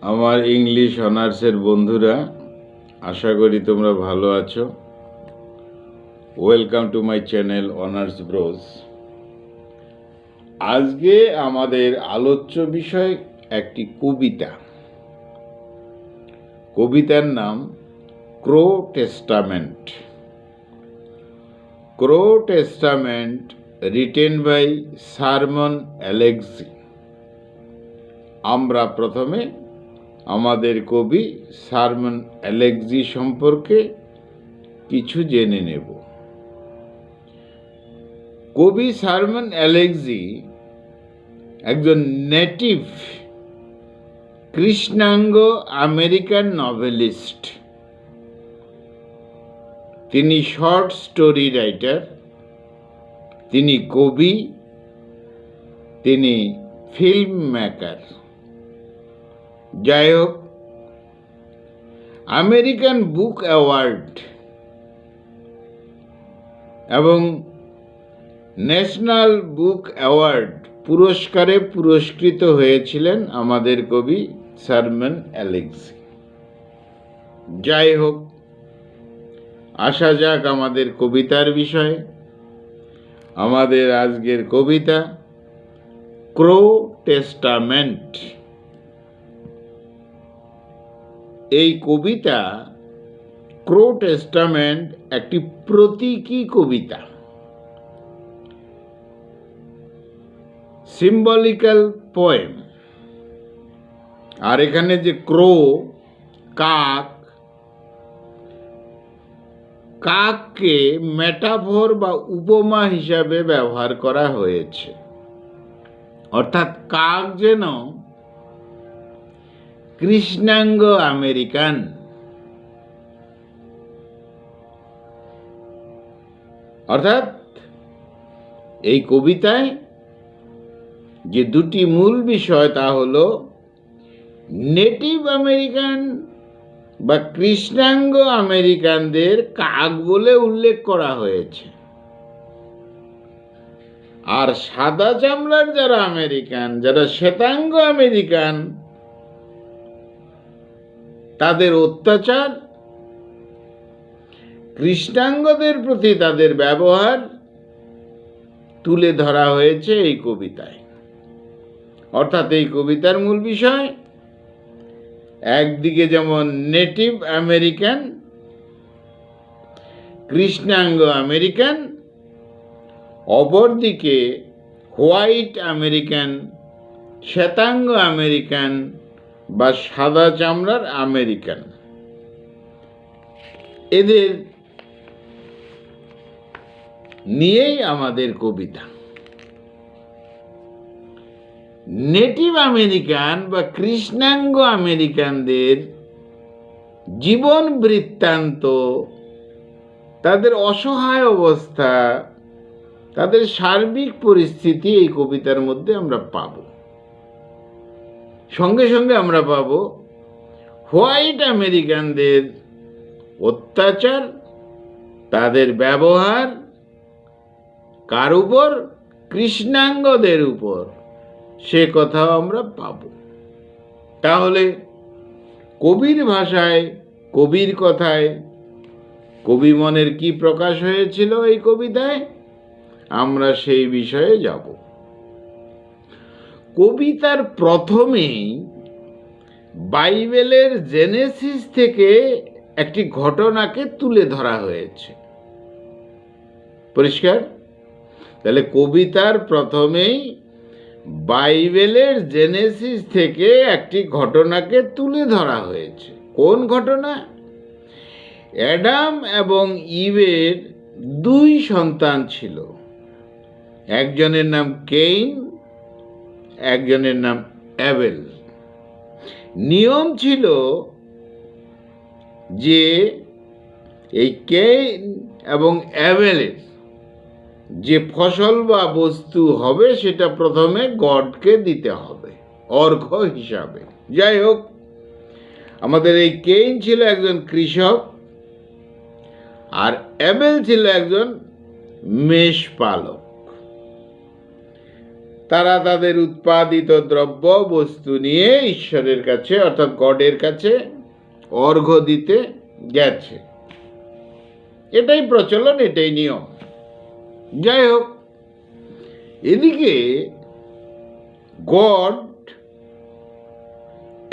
আমার ইংলিশ অনার্সের বন্ধুরা, আশা করি তোমরা ভালো আছো। Welcome to my channel honours bros. আজকে আমাদের আলোচ্য বিষয় একটি কবিতা। কবিতার নাম crow testament. Crow testament written by Sherman Alexie. আমরা প্রথমে আমাদের কবি সারমন অ্যালেক্সি সম্পর্কে কিছু জেনে নেব। কবি সারমন অ্যালেক্সি একজন নেটিভ কৃষ্ণাঙ্গ আমেরিকান নভেলিস্ট। তিনি শর্ট স্টোরি রাইটার, তিনি কবি, তিনি ফিল্ম মেকার। যাই হোক, আমেরিকান বুক অ্যাওয়ার্ড এবং ন্যাশনাল বুক অ্যাওয়ার্ড পুরস্কারে পুরস্কৃত হয়েছিলেন আমাদের কবি সারমন অ্যালেক্সি। যাই হোক, আসা যাক আমাদের কবিতার বিষয়ে। আমাদের আজকের কবিতা ক্রো টেস্টামেন্ট। এই কবিতা ক্রো টেস্টামেন্ট একটি প্রতীকী কবিতা, সিম্বলিক্যাল পোয়েম। আর এখানে যে ক্রো, কাককে মেটাফর বা উপমা হিসাবে ব্যবহার করা হয়েছে। অর্থাৎ কাক যেন কৃষ্ণাঙ্গ আমেরিকান। অর্থাৎ এই কবিতায় যে দুটি মূল বিষয়, তা হলো নেটিভ আমেরিকান বা কৃষ্ণাঙ্গ আমেরিকানদের কাক বলে উল্লেখ করা হয়েছে, আর সাদা চামড়ার যারা আমেরিকান, যারা শ্বেতাঙ্গ আমেরিকান, তাদের অত্যাচার, কৃষ্ণাঙ্গদের প্রতি তাদের ব্যবহার তুলে ধরা হয়েছে এই কবিতায়। অর্থাৎ এই কবিতার মূল বিষয় একদিকে যেমন নেটিভ আমেরিকান, কৃষ্ণাঙ্গ আমেরিকান, অপরদিকে হোয়াইট আমেরিকান, শ্বেতাঙ্গ আমেরিকান বা সাদা চামড়ার আমেরিকান। এদের নিয়েই আমাদের কবিতা। নেটিভ আমেরিকান বা কৃষ্ণাঙ্গ আমেরিকানদের জীবন বৃত্তান্ত, তাদের অসহায় অবস্থা, তাদের সার্বিক পরিস্থিতি এই কবিতার মধ্যে আমরা পাব। সঙ্গে সঙ্গে আমরা পাব হোয়াইট আমেরিকানদের অত্যাচার, তাদের ব্যবহার কার উপর? কৃষ্ণাঙ্গদের উপর, সে কথাও আমরা পাব। তাহলে কবির ভাষায়, কবির কথায় কবি মনের কি প্রকাশ হয়েছিল এই কবিতায়, আমরা সেই বিষয়ে যাব। কবিতার প্রথমেই বাইবেলের জেনেসিস থেকে একটি ঘটনাকে তুলে ধরা হয়েছে। পরিষ্কার? তাহলে কবিতার প্রথমেই বাইবেলের জেনেসিস থেকে একটি ঘটনাকে তুলে ধরা হয়েছে। কোন ঘটনা? অ্যাডাম এবং ইভের দুই সন্তান ছিল। একজনের নাম কেইন, একজনের নাম অ্যাবেল। নিয়ম ছিল যে এই কেইন এবং অ্যাবেলের যে ফসল বা বস্তু হবে সেটা প্রথমে গডকে দিতে হবে অর্ঘ্য হিসাবে। যাই হোক, আমাদের এই কেইন ছিল একজন কৃষক, আর অ্যাবেল ছিল একজন মেষপালক। তারা তাদের উৎপাদিত দ্রব্য বস্তু নিয়ে ঈশ্বরের কাছে অর্থাৎ গডের কাছে অর্ঘ্য দিতে গেছে। এটাই প্রচলন, এটাই নিয়ম। যাই হোক, এদিকে গড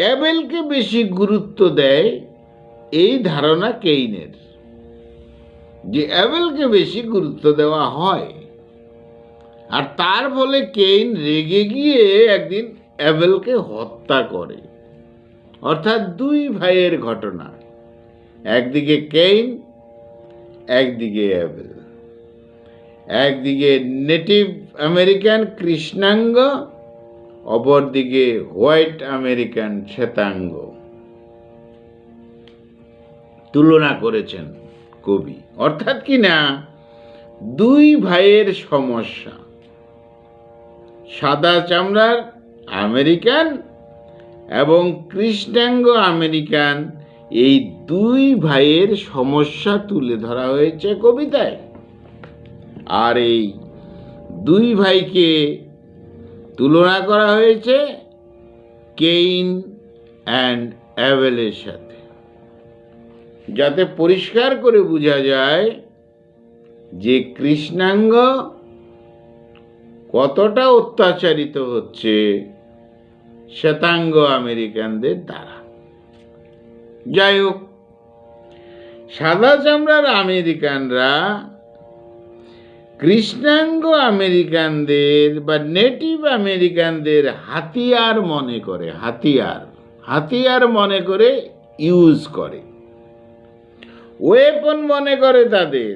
অ্যাবেলকে বেশি গুরুত্ব দেয়, এই ধারণা কেইনের, যে অ্যাবেলকে বেশি গুরুত্ব দেওয়া হয়। আর তার ফলে কেইন রেগে গিয়ে একদিন অ্যাবেলকে হত্যা করে। অর্থাৎ দুই ভাইয়ের ঘটনা, একদিকে কেইন, একদিকে অ্যাবেল। একদিকে নেটিভ আমেরিকান কৃষ্ণাঙ্গ, অপরদিকে হোয়াইট আমেরিকান শ্বেতাঙ্গ। তুলনা করেছেন কবি। অর্থাৎ কি না, দুই ভাইয়ের সমস্যা, সাদা চামড়ার আমেরিকান এবং কৃষ্ণাঙ্গ আমেরিকান, এই দুই ভাইয়ের সমস্যা তুলে ধরা হয়েছে কবিতায়। আর এই দুই ভাইকে তুলনা করা হয়েছে কেইন অ্যান্ড অ্যাবেলের সাথে, যাতে পরিষ্কার করে বোঝা যায় যে কৃষ্ণাঙ্গ কতটা অত্যাচারিত হচ্ছে শ্বেতাঙ্গ আমেরিকানদের দ্বারা। যাই হোক, সাদা চামড়ার আমেরিকানরা কৃষ্ণাঙ্গ আমেরিকানদের বা নেটিভ আমেরিকানদের হাতিয়ার মনে করে, হাতিয়ার মনে করে ইউজ করে, ওয়েপন মনে করে তাদের,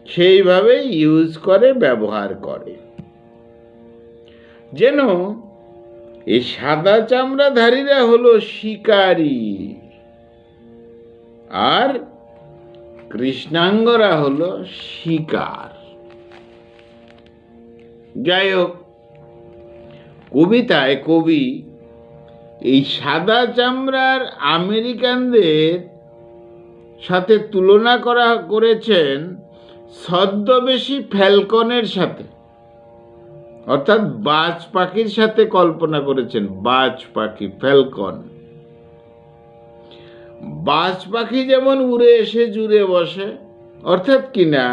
সেইভাবে ইউজ করে, ব্যবহার করে। যেন এই সাদা চামড়াধারীরা হলো শিকারী আর কৃষ্ণাঙ্গরা হলো শিকার। যাই হোক, কবিতায় কবি এই সাদা চামড়ার আমেরিকানদের সাথে তুলনা করেছেন ছদ্মবেশী ফ্যালকনের সাথে, অর্থাৎ বাজ পাখির সাথে কল্পনা করেছেন। বাজ পাখি, ফ্যালকন। বাজ পাখি যেমন উড়ে এসে জুড়ে বসে, অর্থাৎ কিনা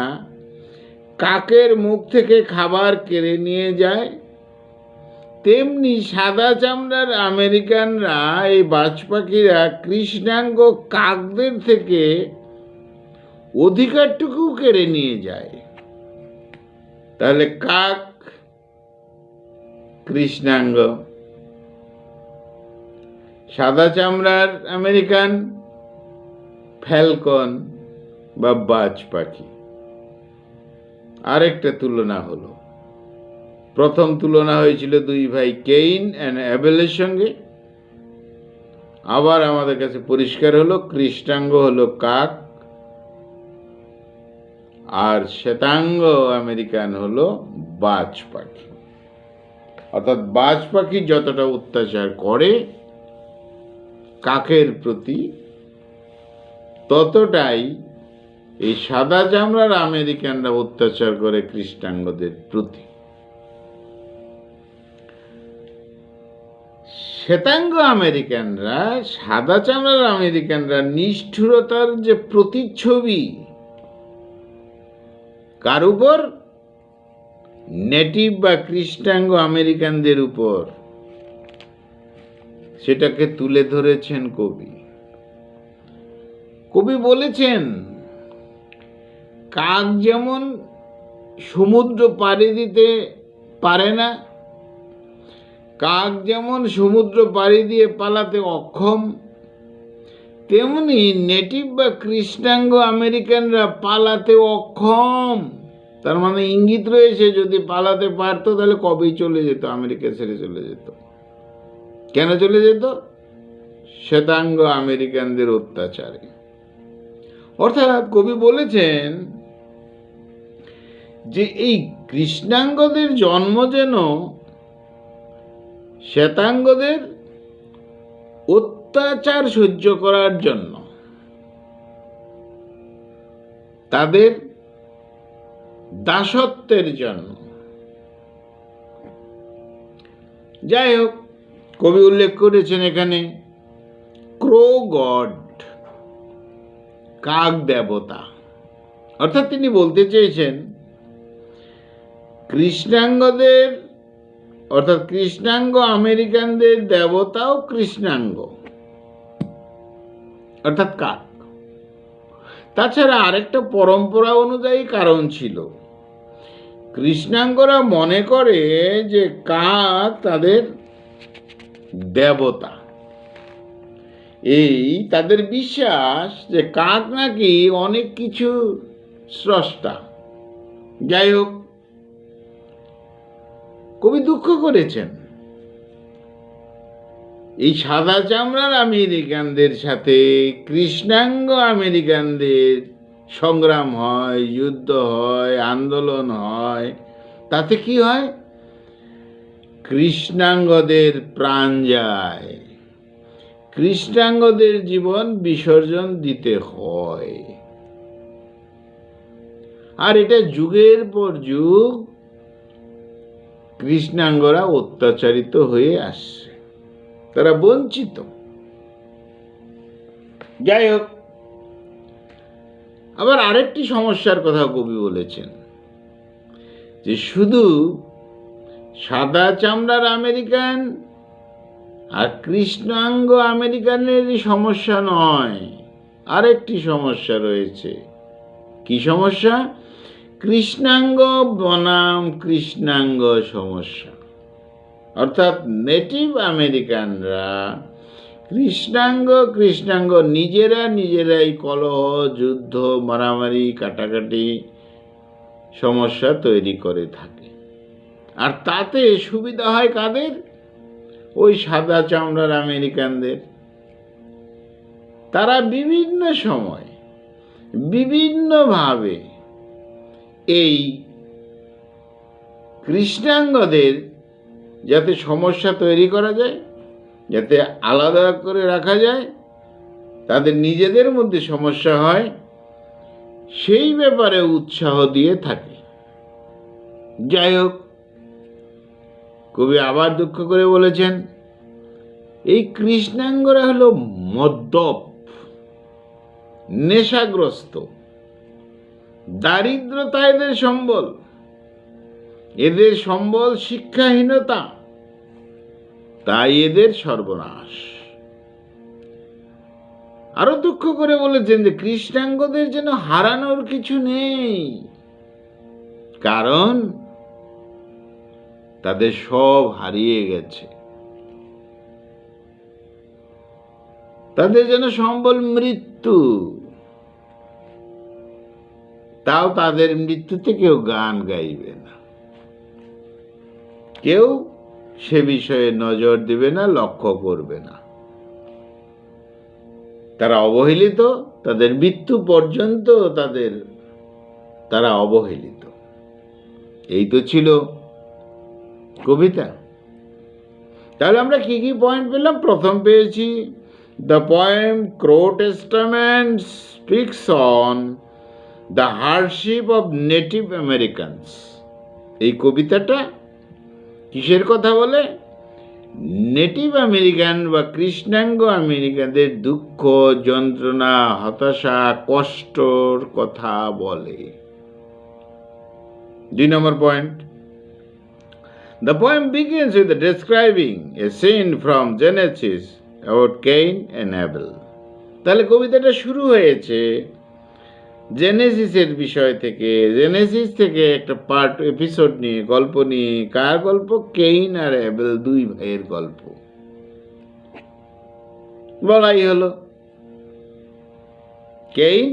কাকের মুখ থেকে খাবার কেড়ে নিয়ে যায়, তেমনি সাদা চামড়ার আমেরিকানরা, এই বাজ পাখিরা কৃষ্ণাঙ্গ কাকদের থেকে অধিকারটুকু কেড়ে নিয়ে যায়। তাহলে কাক কৃষ্ণাঙ্গ, সাদা চামড়ার আমেরিকান ফ্যালকন বা বাজ পাখি। আরেকটা তুলনা হলো, প্রথম তুলনা হয়েছিল দুই ভাই কেইন অ্যান্ড অ্যাবেলের সঙ্গে। আবার আমাদের কাছে পরিষ্কার হলো কৃষ্ণাঙ্গ হলো কাক আর শ্বেতাঙ্গ আমেরিকান হলো বাজ পাখি। অর্থাৎ বাজ পাখি যতটা অত্যাচার করে কাকের প্রতি, ততটাই এই সাদা চামড়ার আমেরিকানরা অত্যাচার করে কৃষ্ণাঙ্গদের প্রতি। শ্বেতাঙ্গ আমেরিকানরা, সাদা চামড়ার আমেরিকানরা নিষ্ঠুরতার যে প্রতিচ্ছবি, কার উপর? নেটিভ বা কৃষ্ণাঙ্গ আমেরিকানদের উপর, সেটাকে তুলে ধরেছেন কবি। কবি বলেছেন, কাক যেমন সমুদ্র পাড়ি দিতে পারে না, কাক যেমন সমুদ্র পাড়ি দিয়ে পালাতে অক্ষম, তেমনি নেটিভ বা কৃষ্ণাঙ্গ আমেরিকানরা পালাতে অক্ষম। তার মানে ইঙ্গিত রয়েছে, যদি পালাতে পারতো তাহলে কবেই চলে যেত, আমেরিকা ছেড়ে চলে যেত। কেন চলে যেত? শ্বেতাঙ্গ আমেরিকানদের অত্যাচারে। অর্থাৎ কবি বলেছেন যে এই কৃষ্ণাঙ্গদের জন্ম যেন শ্বেতাঙ্গদের অত্যাচার সহ্য করার জন্য, তাদের দাসত্বের জন্য। যাই হোক, কবি উল্লেখ করেছেন এখানে ক্রো গড, কাক দেবতা। অর্থাৎ তিনি বলতে চেয়েছেন কৃষ্ণাঙ্গদের, অর্থাৎ কৃষ্ণাঙ্গ আমেরিকানদের দেবতাও কৃষ্ণাঙ্গ, অর্থাৎ কাক। তাছাড়া আরেকটা পরম্পরা অনুযায়ী কারণ ছিল, কৃষ্ণাঙ্গরা মনে করে যে কাক তাদের দেবতা। এই তাদের বিশ্বাস যে কাক নাকি অনেক কিছু স্রষ্টা। যাই হোক, কবি দুঃখ করেছেন এই সাদা চামড়ার আমেরিকানদের সাথে কৃষ্ণাঙ্গ আমেরিকানদের সংগ্রাম হয়, যুদ্ধ হয়, আন্দোলন হয়। তাতে কি হয়? কৃষ্ণাঙ্গদের প্রাণ যায়, কৃষ্ণাঙ্গদের জীবন বিসর্জন দিতে হয়। আর এটা যুগের পর যুগ কৃষ্ণাঙ্গরা অত্যাচারিত হয়ে আসছে, তারা বঞ্চিত। যাই হোক, আবার আরেকটি সমস্যার কথা কবি বলেছেন যে শুধু সাদা চামড়ার আমেরিকান আর কৃষ্ণাঙ্গ আমেরিকানেরই সমস্যা নয়, আরেকটি সমস্যা রয়েছে। কি সমস্যা? কৃষ্ণাঙ্গ বনাম কৃষ্ণাঙ্গ সমস্যা। অর্থাৎ নেটিভ আমেরিকানরা কৃষ্ণাঙ্গ নিজেরাই কলহ, যুদ্ধ, মারামারি, কাটাকাটি সমস্যা তৈরি করে থাকে। আর তাতে সুবিধা হয় কাদের? ওই সাদা চামড়ার আমেরিকানদের। তারা বিভিন্ন সময় বিভিন্নভাবে এই কৃষ্ণাঙ্গদের যাতে সমস্যা তৈরি করা যায়, যাতে আলাদা করে রাখা যায়, তাদের নিজেদের মধ্যে সমস্যা হয়, সেই ব্যাপারে উৎসাহ দিয়ে থাকে। যাই হোক, কবি আবার দুঃখ করে বলেছেন এই কৃষ্ণাঙ্গরা হলো মদ্যপ, নেশাগ্রস্ত, দারিদ্রতা এদের সম্বল, এদের সম্বল শিক্ষাহীনতা, তাই এদের সর্বনাশ। আরো দুঃখ করে বলেছেন যে কৃষ্ণাঙ্গদের যেন হারানোর কিছু নেই, কারণ তাদের সব হারিয়ে গেছে। তাদের যেন সম্বল মৃত্যু, তাও তাদের মৃত্যুতে কেউ গান গাইবে না, কেউ সে বিষয়ে নজর দিবে না, লক্ষ্য করবে না। তারা অবহেলিত, তাদের মৃত্যু পর্যন্ত তারা অবহেলিত। এই তো ছিল কবিতা। তাহলে আমরা কি কি পয়েন্ট পেলাম? প্রথম পেয়েছি the poem Crow Testament speaks on the hardship of native Americans. এই কবিতাটা কিসের কথা বলে? নেটিভ আমেরিকান বা কৃষ্ণাঙ্গ আমেরিকানদের দুঃখ, যন্ত্রণা, হতাশা, কষ্টর কথা বলে। 2 নম্বর point, the poem begins with describing a scene from Genesis about Cain and Abel. তাহলে কবিতাটা শুরু হয়েছে জেনেসিসের বিষয় থেকে, জেনেসিস থেকে একটা পার্ট এপিসোড নিয়ে, গল্প নিয়ে। কার গল্প? কেইন আর অ্যাবেল, দুই ভাইয়ের গল্প বলাই হলো। কেইন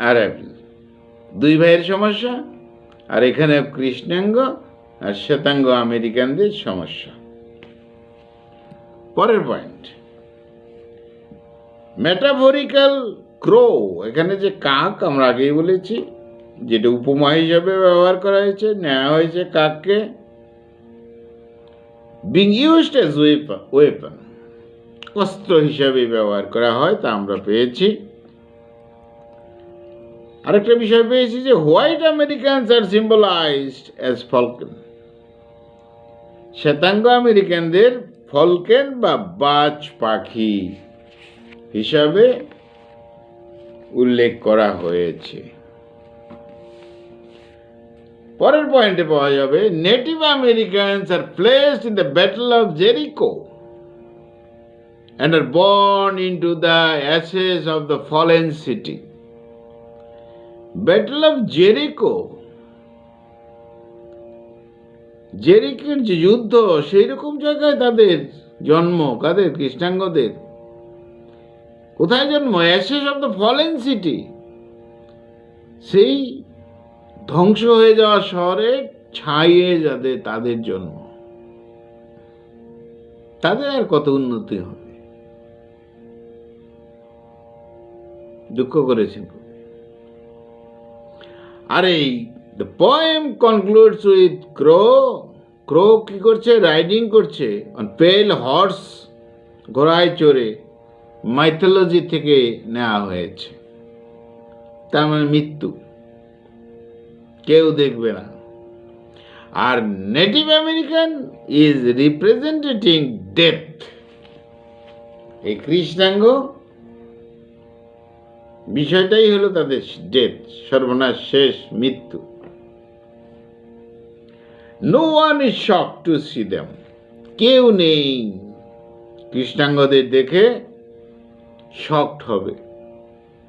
আর অ্যাবেল দুই ভাইয়ের সমস্যা, আর এখানে কৃষ্ণাঙ্গ আর শ্বেতাঙ্গ আমেরিকানদের সমস্যা। পরের পয়েন্ট, মেটাফরিক্যাল ক্রো। এখানে যে কাক আমরা আগেই বলেছি, যেটা উপমা হিসাবে ব্যবহার করা হয়েছে, নেওয়া হয়েছে কাককে, বিং ইউজড অ্যাজ ওয়েপন, অস্ত্র হিসাবে ব্যবহার করা হয়, তা আমরা পেয়েছি। আরেকটা বিষয় পেয়েছি যে হোয়াইট আমেরিকানস আর সিম্বলাইজড অ্যাজ ফলকন। শ্বেতাঙ্গ আমেরিকানদের ফলকেন বা বাজ পাখি হিসাবে উল্লেখ করা হয়েছে। পরের পয়েন্টে পাওয়া যাবে, native Americans R placed in the battle of Jericho and are born into the ashes of the fallen city. Battle of Jericho, জেরিকোর যে যুদ্ধ, সেই রকম জায়গায় তাদের জন্ম। কাদের? কৃষ্ণাঙ্গদের। কোথায় জন্ম? Ashes of the fallen city, সেই ধ্বংস হয়ে যাওয়া শহরে ছাইয়ে যাদের তাদের জন্ম। তাদের আর কত উন্নতি হবে? দুঃখ করেছেন। আর এই দ্য পোয়েম কনক্লুডস উইথ ক্রো। ক্রো কি করছে? রাইডিং করছে অন পেল হর্স, ঘোড়ায় চড়ে, মাইথোলজি থেকে নেওয়া হয়েছে। তার মানে মৃত্যু, কেউ দেখবে না। আর native American is representing death. এই কৃষ্ণাঙ্গ বিষয়টাই হলো তাদের ডেথ, সর্বনাশ, শেষ, মৃত্যু। No one is shock to see them. কেউ নেই কৃষ্ণাঙ্গদের দেখে শকড হবে,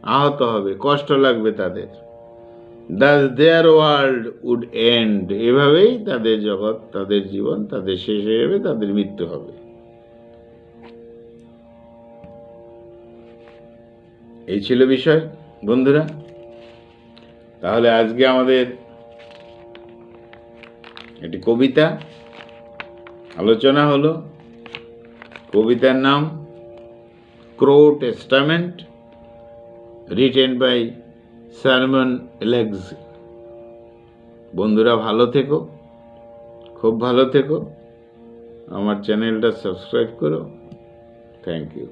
আহত হবে, কষ্ট লাগবে তাদের। Thus their world would end. এভাবেই তাদের জগৎ, তাদের জীবন, তাদের শেষ হয়ে যাবে, তাদের মৃত্যু হবে। এই ছিল বিষয় বন্ধুরা। তাহলে আজকে আমাদের একটি কবিতা আলোচনা হলো। কবিতার নাম crow testament, written by Simon Alex. বন্ধুরা ভালো থেকো, খুব ভালো থেকো। আমার চ্যানেলটা সাবস্ক্রাইব করো। Thank you.